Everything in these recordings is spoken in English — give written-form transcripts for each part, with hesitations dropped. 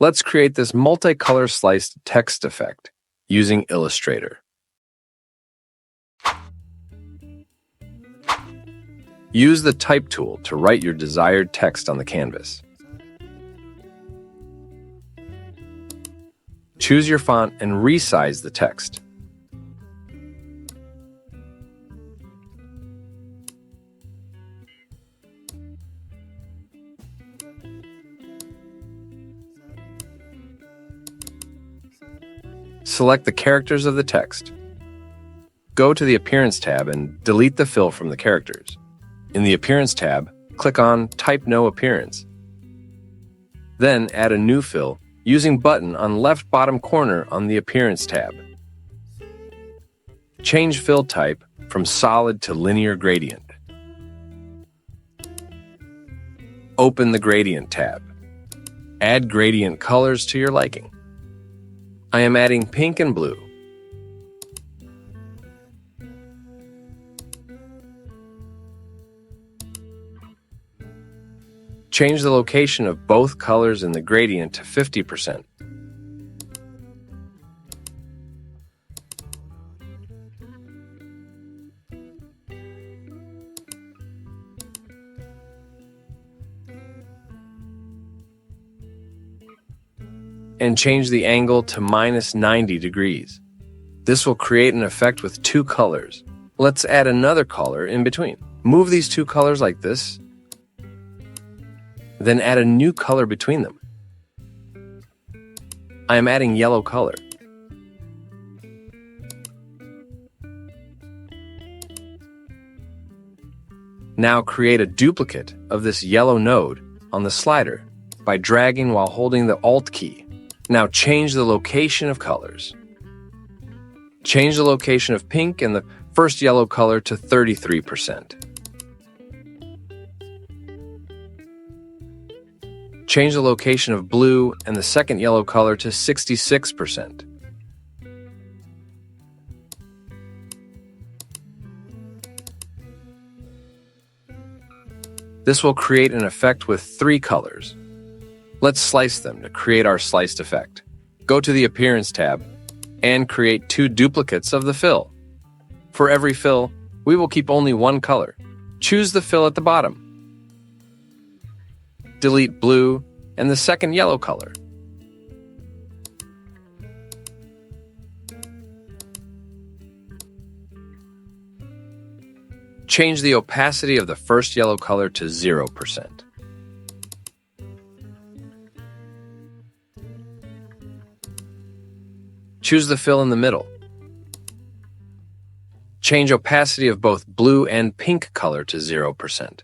Let's create this multicolor sliced text effect using Illustrator. Use the Type tool to write your desired text on the canvas. Choose your font and resize the text. Select the characters of the text. Go to the Appearance tab and delete the fill from the characters. In the Appearance tab, click on Type No Appearance. Then add a new fill using button on left bottom corner on the Appearance tab. Change fill type from solid to linear gradient. Open the Gradient tab. Add gradient colors to your liking. I am adding pink and blue. Change the location of both colors in the gradient to 50%. And change the angle to -90 degrees. This will create an effect with two colors. Let's add another color in between. Move these two colors like this, then add a new color between them. I am adding yellow color. Now create a duplicate of this yellow node on the slider by dragging while holding the Alt key. Now change the location of colors. Change the location of pink and the first yellow color to 33%. Change the location of blue and the second yellow color to 66%. This will create an effect with three colors. Let's slice them to create our sliced effect. Go to the Appearance tab and create two duplicates of the fill. For every fill, we will keep only one color. Choose the fill at the bottom. Delete blue and the second yellow color. Change the opacity of the first yellow color to 0%. Choose the fill in the middle. Change opacity of both blue and pink color to 0%.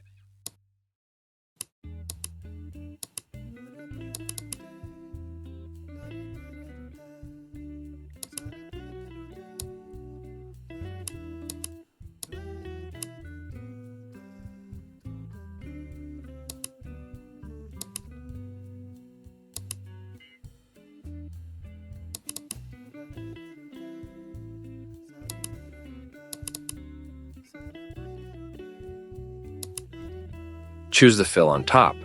Choose the fill on top.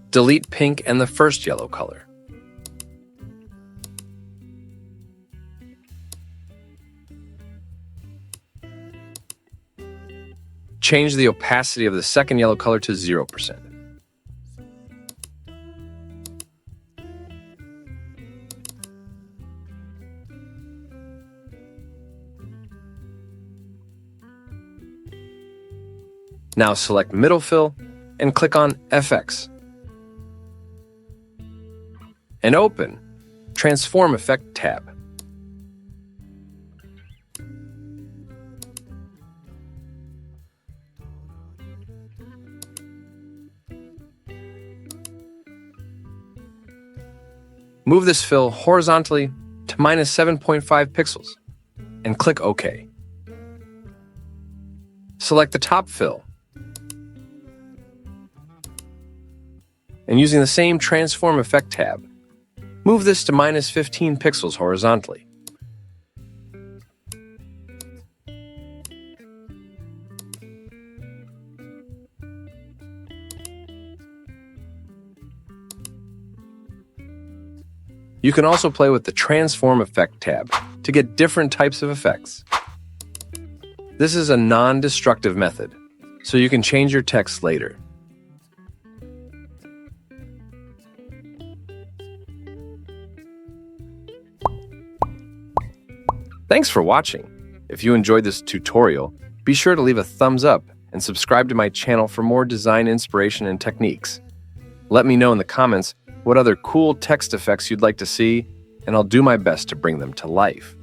Delete pink and the first yellow color. Change the opacity of the second yellow color to 0%. Now select Middle Fill and click on FX. And open Transform Effect tab. Move this fill horizontally to -7.5 pixels and click OK. Select the top fill and using the same Transform Effect tab, move this to -15 pixels horizontally. You can also play with the Transform Effect tab to get different types of effects. This is a non-destructive method, so you can change your text later. Thanks for watching. If you enjoyed this tutorial, be sure to leave a thumbs up and subscribe to my channel for more design inspiration and techniques. Let me know in the comments what other cool text effects you'd like to see, and I'll do my best to bring them to life.